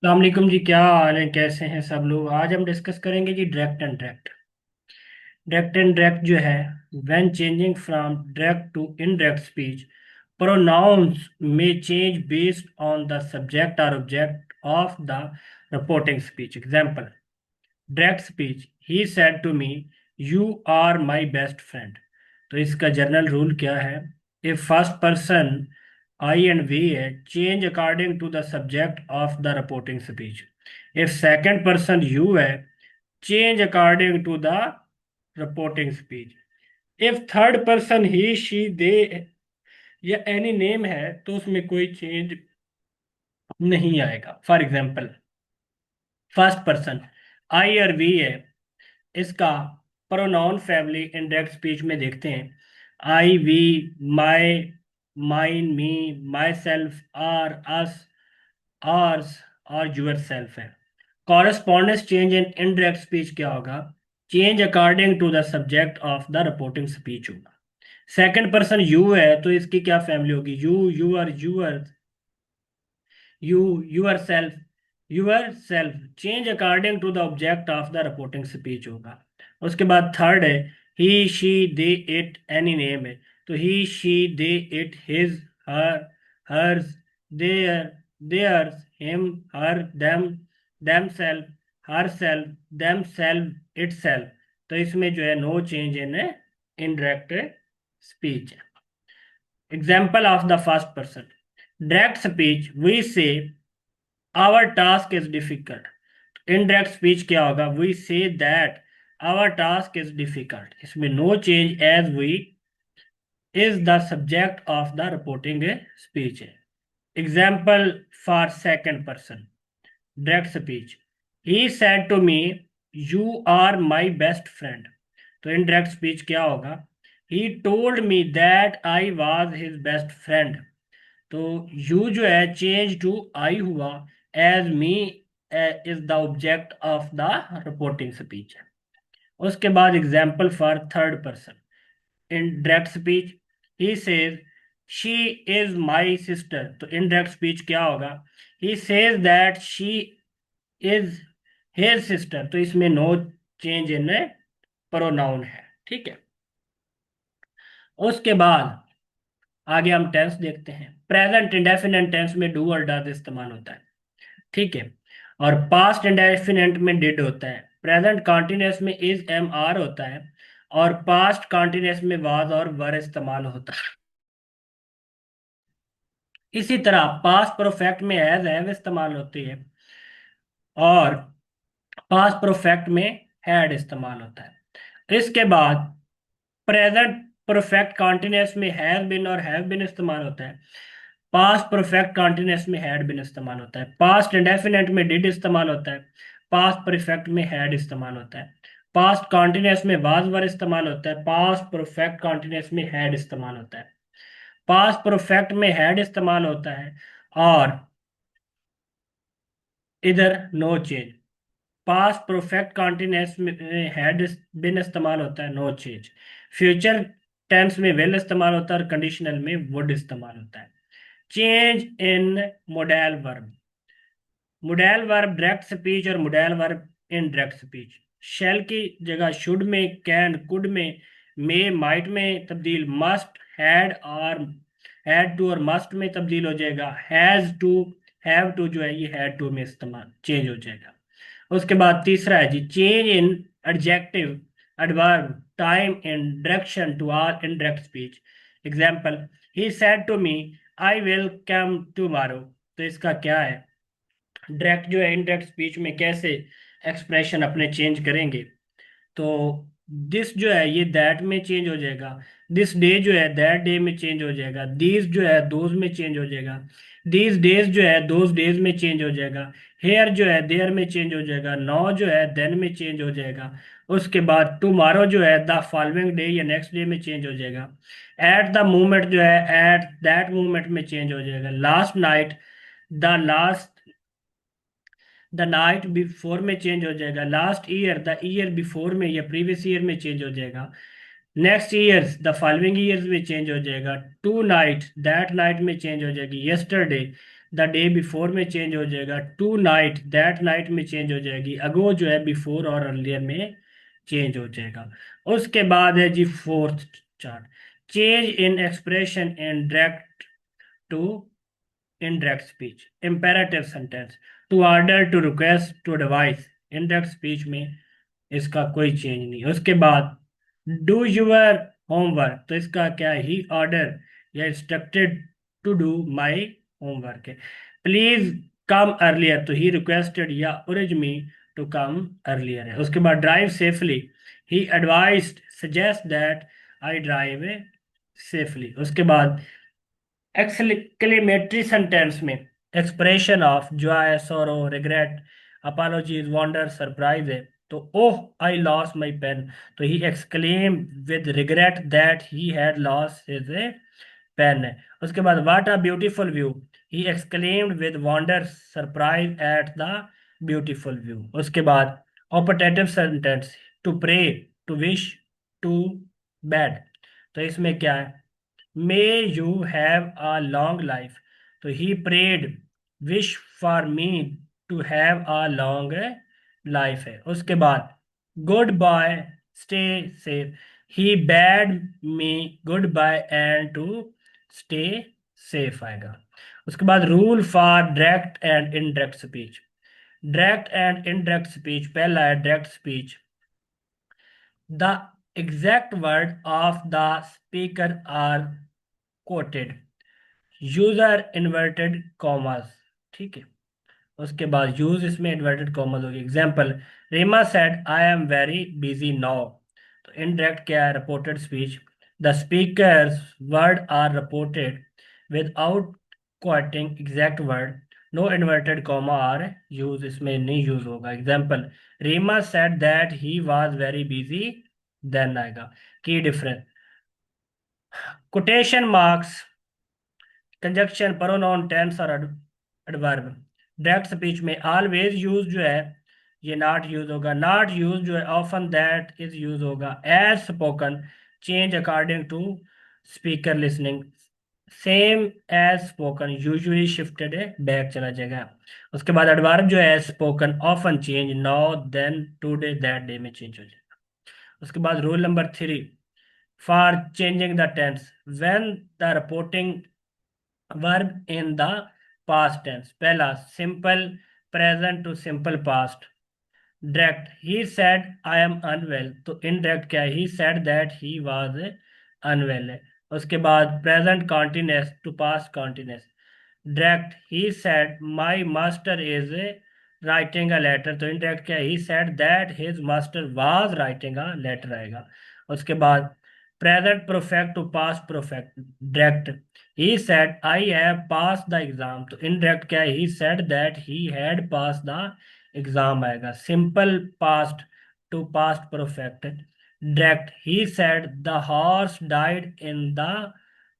वालेकुम जी, क्या हाल है? कैसे हैं सब लोग? आज हम डिस्कस करेंगे जी डायरेक्ट एंड डायरेक्ट जो है, when changing from direct to indirect speech, pronouns में change based on the subject और object of the reporting speech. Example: direct speech, he said to me you are my best friend. तो इसका general rule क्या है? If first person I and we है, change according to the subject of the reporting speech. If second person you है, change according to the reporting speech. If third person he she दे या any name है, तो उसमें कोई change नहीं आएगा। For example, first person आई और we है, इसका प्रोनाउन फैमिली इंडायरेक्ट स्पीच में देखते हैं: I, we, my, mine, me, myself, our, us, ours और यूर सेल्फ है। Correspondence change in indirect speech क्या होगा? Change according to the subject of the reporting speech होगा। सेकंड पर्सन यू है, तो इसकी क्या फैमिली होगी? You, your, you, yourself, change according to the object of the reporting speech होगा। उसके बाद थर्ड है he, she, they, it, any name है, तो he, she, they, it, his, her, hers, their, theirs, him, her, themself, herself, themself, itself. तो इसमें जो है no change in indirect speech है। Example of the first person direct speech, we say our task is difficult. Indirect speech क्या होगा? We say that our task is difficult. इसमें no change, as we is the subject of the reporting speech है। Example for second person direct speech, he said to me you are my best friend. तो indirect speech क्या होगा? He told me that I was his best friend. तो you जो है change to I हुआ, as me is the object of the reporting speech है। उसके बाद example for third person in direct speech, he says she is my sister. तो indirect speech क्या होगा? He says that she is his sister. तो इसमें no change इन pronoun है। ठीक है। उसके बाद आगे हम टेंस देखते हैं। प्रेजेंट इंडेफिनिट टेंस में डू और डज इस्तेमाल होता है। ठीक है। और पास्ट इंडेफिनिट में डिड होता है। प्रेजेंट कॉन्टिन्यूस में इज, एम, आर होता है। और पास्ट कॉन्टिन्यूस में वाज और वर इस्तेमाल होता है। इसी तरह पास्ट परफेक्ट में एज, हैव इस्तेमाल होती है। और पास्ट परफेक्ट में हैड इस्तेमाल होता है। इसके बाद प्रेजेंट परफेक्ट कॉन्टिन्यूस में हैज बिन और हैव बिन इस्तेमाल होता है। पास्ट परफेक्ट कॉन्टिन्यूस में हैड बिन इस्तेमाल होता है। पास्ट इंडेफिनिट में डिड इस्तेमाल होता है। पास्ट परफेक्ट में हैड इस्तेमाल होता है। पास्ट कॉन्टिन्यूस में वाज वर इस्तेमाल होता है। पास्ट परफेक्ट कॉन्टिन्यूस में हैड इस्तेमाल होता है। पास्ट परफेक्ट में हैड इस्तेमाल होता है। और इधर no change. Past perfect continuous में हैड बिन इस्तेमाल होता है, नो चेंज। फ्यूचर टेंस में विल इस्तेमाल होता है और कंडीशनल में वुड इस्तेमाल होता है। Change in modal verb, modal verb direct speech और modal verb in direct speech. Shall की जगह शुड में, कैन, कुड में, मे, माइट में तब्दील, मस्ट, हैड और हैड टू और मस्ट में तब्दील हो जाएगा। हैज टू, हैव टू जो है ये हैड टू में इस्तेमाल चेंज हो जाएगा। उसके बाद तीसरा है जी change in adjective, adverb, time and direction to are in direct speech. Example: he said to me I will come tomorrow. तो इसका क्या है? डायरेक्ट जो है इनडायरेक्ट स्पीच में कैसे एक्सप्रेशन अपने चेंज करेंगे? तो दिस जो है ये दैट में चेंज हो जाएगा। दिस डे जो है दैट डे में चेंज हो जाएगा। दीज जो है दोज में चेंज हो जाएगा। दीज डेज जो है दोज डेज में चेंज हो जाएगा। हेयर जो है देयर में चेंज हो जाएगा। नाउ जो है देन में चेंज हो जाएगा। उसके बाद टुमारो जो है द फॉलोइंग डे या नेक्स्ट डे में चेंज हो जाएगा। एट द मोमेंट जो है एट दैट मोमेंट में चेंज हो जाएगा। Last night, the last, the night before में चेंज हो जाएगा। Last year, the year before में या प्रीवियस ईयर में चेंज हो जाएगा। Next years, the following years में चेंज हो जाएगा। टू नाइट, दैट नाइट में चेंज हो जाएगी। यस्टरडे, द डे बिफोर में चेंज हो जाएगा, टू नाइट दैट नाइट में चेंज हो जाएगी, अगो जो है बिफोर और अर्लियर में चेंज हो जाएगा। उसके बाद है जी fourth chart, change in expression in direct to indirect speech, imperative sentence, to order, to request, to advise, indirect speech में इसका कोई चेंज नहीं। उसके बाद डू यूर होमवर्क, तो इसका क्या है, ही ऑर्डर या instructed to do my homework है। प्लीज कम अर्लियर, तो ही रिक्वेस्टेड या urged me to come earlier है। उसके बाद drive safely, he advised suggest that I drive safely. उसके बाद एक्सक्लेमेटरी सेंटेंस में expression of joy, sorrow, regret, apologies, wonder, surprise है। तो oh I lost my pen, तो he exclaimed with regret that he had lost his pen है। उसके बाद what a beautiful view, he exclaimed with wonder, surprise at the beautiful view. उसके बाद operative sentence, to pray, to wish, to bad, तो इसमें क्या है, May you have a long life. तो he prayed, wish for me to have a long life है। उसके बाद goodbye, stay safe. He bade me goodbye and to stay safe आएगा। उसके बाद rule for direct and indirect speech. Direct and indirect speech, पहला है direct speech, the exact word of the speaker are quoted, user inverted commas, ठीक है। उसके बाद use इसमें इन्वर्टेड कॉमर्स होगी। Example, Reema said I am very busy now, तो indirect क्या है, reported speech. The speakers word are reported without quoting exact word, no inverted comma are use, इसमें नहीं यूज होगा। Example, Reema said that he was very busy, then आएगा। की difference, quotation marks, conjunction, pronoun, tense और adverb. Direct speech में always use जो है ये नॉट यूज होगा, नॉट यूज जो है ऑफन दैट इज यूज होगा, as spoken change according to speaker listening, same as spoken usually shifted है बैक चला जाएगा। उसके बाद एडवर्ब जो है spoken often change, now, then, today, that day में चेंज हो जाएगा। उसके बाद rule number 3 for changing the tense, when the reporting verb in the past tense, पहला simple present to simple past. Direct, he said I am unwell, तो indirect क्या है, he said that he was unwell है। उसके बाद present continuous to past continuous. Direct, he said my master is writing a letter, तो indirect क्या है, he said that his master was writing a letter आएगा। उसके बाद present perfect to past perfect. Direct, he said I have passed the exam, तो indirect क्या है, he said that he had passed the exam आएगा। simple past to past perfect। direct, he said the horse died in the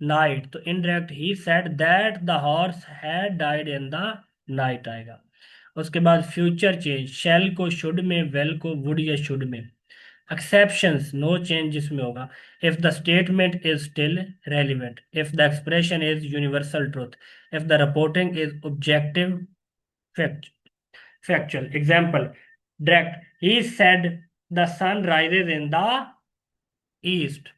night, तो indirect he said that the horse had died in the night आएगा। उसके बाद future change, shall को should में, will को would या should में। exceptions, no change जिसमें होगा, if the statement is still relevant, if the expression is universal truth, if the reporting is objective, fact, factual। example, direct, he said the sun rises in the east,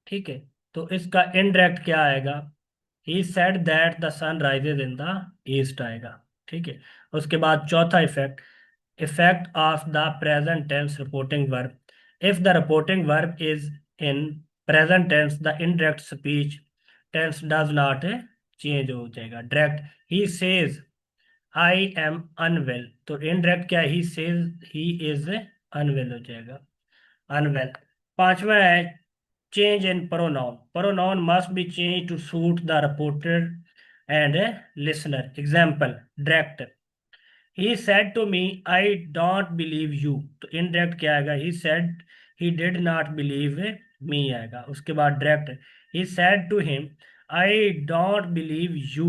ठीक है। तो इसका indirect क्या आएगा, he said that the sun rises in the east आएगा, ठीक है। उसके बाद चौथा effect, effect of the present tense reporting verb, if the reporting verb is in present tense the indirect speech tense does not change हो जाएगा। direct, he says I am unwell, तो indirect क्या है, he says he is unwell हो जाएगा, unwell। पांचवा है change in pronoun, pronoun must be changed to suit the reporter and listener। example, direct, he said to me I don't believe you, तो indirect क्या आएगा, he said he did not believe me आएगा। उसके बाद direct, he said to him I don't believe you,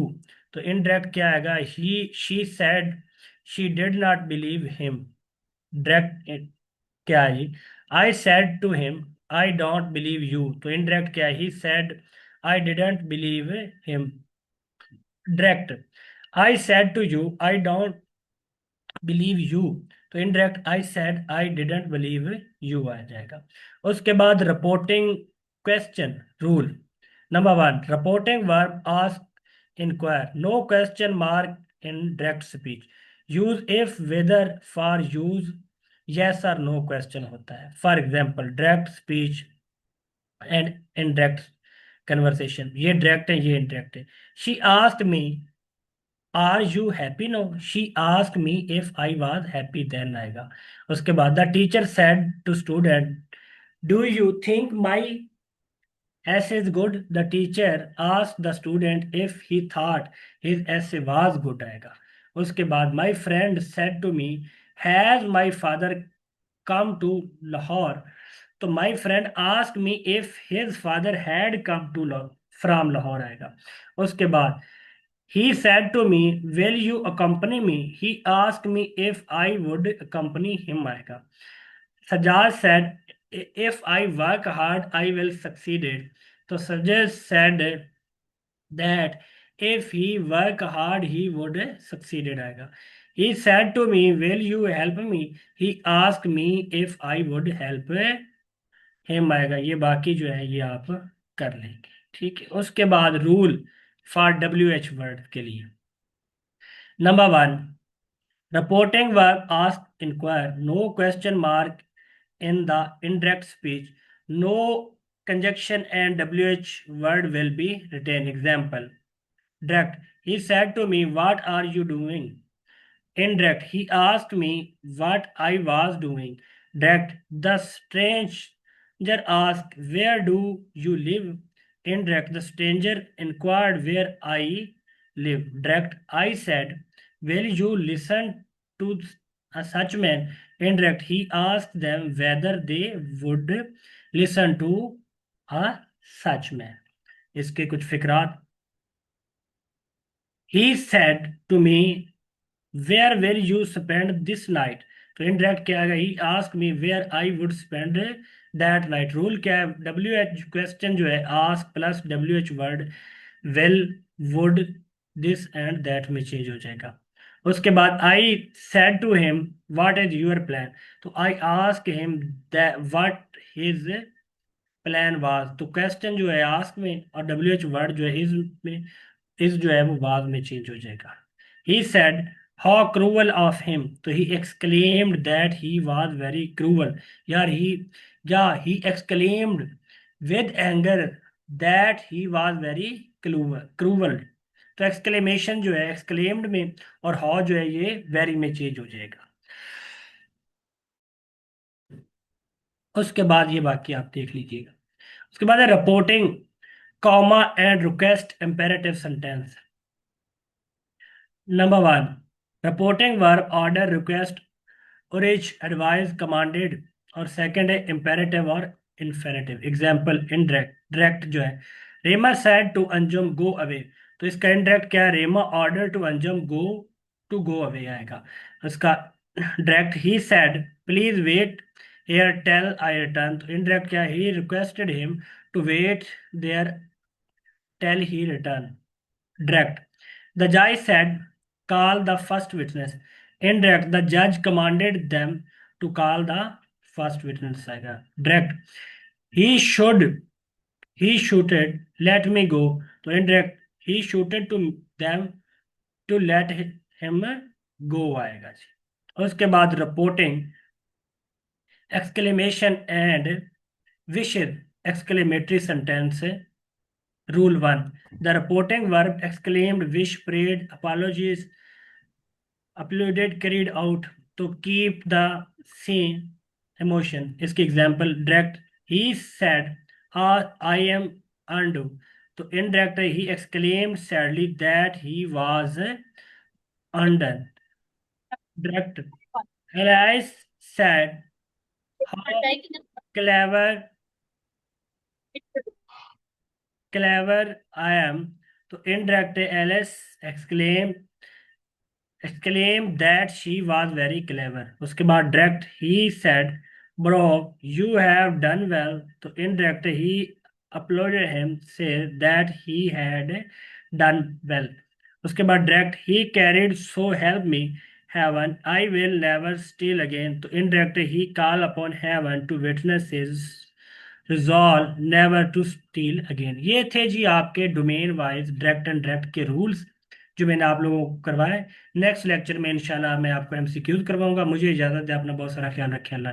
तो indirect क्या आएगा, she said she did not believe him। direct क्या है, I said to him I don't believe you, तो indirect क्या है, he said I didn't believe him। Direct, I said to you I don't believe you, तो indirect I said I didn't believe you आ जाएगा। उसके बाद reporting question rule number one, reporting verb ask inquire, no question mark in direct speech, use if whether for use yes और no question होता है। For example direct speech and indirect conversation, ये direct है ये indirect है। She asked me are you happy, no she ask me if I was happy then आएगा। उसके बाद the teacher said to student do you think my essay is good, the teacher ask the student if he thought his essay was good आएगा। उसके बाद my friend said to me has my father come to Lahore, तो my friend ask me if his father had come to from Lahore आएगा। उसके बाद he said to me, will you accompany me? He asked me if I would accompany him आएगा। Sajjad said, if I work hard, I will succeed it. तो Sajjad said that if he work hard, he would succeed it आएगा। He said to me, will you help me? He asked me if I would help him आएगा। ये बाकी जो है ये आप कर लेंगे, ठीक है। उसके बाद रूल फॉर WH वर्ड के लिए number one, reporting verb ask inquire, no question mark in the indirect speech, no conjunction and WH word will be written. Example, direct, he said to me, what are you doing? Indirect, he asked me what I was doing. Direct, the stranger asked, where do you live? Indirect, the stranger inquired where I live. Direct, I said, will you listen to such man? Indirect, he asked them whether they would listen to a such man. इसके कुछ फिक्रात। He said to me, where will you spend this night? तो indirect क्या है, he ask me where I would spend that night. Rule क्या है, WH question जो है ask plus WH word will would this and that में change हो जाएगा। उसके बाद I said to him what is your plan, तो I ask him what his plan was, तो क्वेश्चन जो है आस्क में और WH वर्ड जो है इज में, इस जो है वो बाद में चेंज हो जाएगा। He said how cruel of him, तो he exclaimed that he was very cruel, यार he exclaimed with anger that he was very cruel. तो एक्सक्लेमेशन जो है एक्सक्लेम्ड में और हाउ जो है ये वेरी में चेंज हो जाएगा। उसके बाद ये बाकी आप देख लीजिएगा। उसके बाद है reporting comma and request imperative sentence. Number one, reporting verb order request urge advice commanded, और सेकंड है इंपेरेटिव और इन्फेरेटिव। एग्जांपल इनडायरेक्ट, डायरेक्ट जो है Rema said to Anjum go away, तो इसका इनडायरेक्ट क्या है, Rema order to Anjum go away आएगा। इसका direct he said please wait here till I return, तो इनडायरेक्ट क्या है, he requested him to wait there till he return. Direct, the judge said, call the first witness. Indirect, the judge commanded them to call the first witness. Direct, he should, he shooted, let me go. So indirect, he shooted to them to let him go आएगा जी। उसके बाद reporting exclamation and विशेष exclamatory sentence. Rule 1. The reporting verb exclaimed, wish, prayed, apologies, applauded, carried out to keep the scene emotion. इसकी example direct. He said, I am undo. तो indirect he exclaimed sadly that he was undone. Direct. Alice said, how clever I am. तो indirect Alice exclaimed that she was very clever। उसके बाद direct he said bro you have done well, तो indirect he applauded him say that he had done well। उसके बाद direct, he cried so help me heaven I will never steal again. तो indirect, he call upon heaven to witness his resolve never to steal again. ये थे जी आपके domain wise direct and direct के rules जो मैंने आप लोगों को करवाए। नेक्स्ट लेक्चर में इंशाल्लाह मैं आपको एमसीक्यूज करवाऊंगा। मुझे इजाजत दे, अपना बहुत सारा ख्याल रखें। अल्लाह।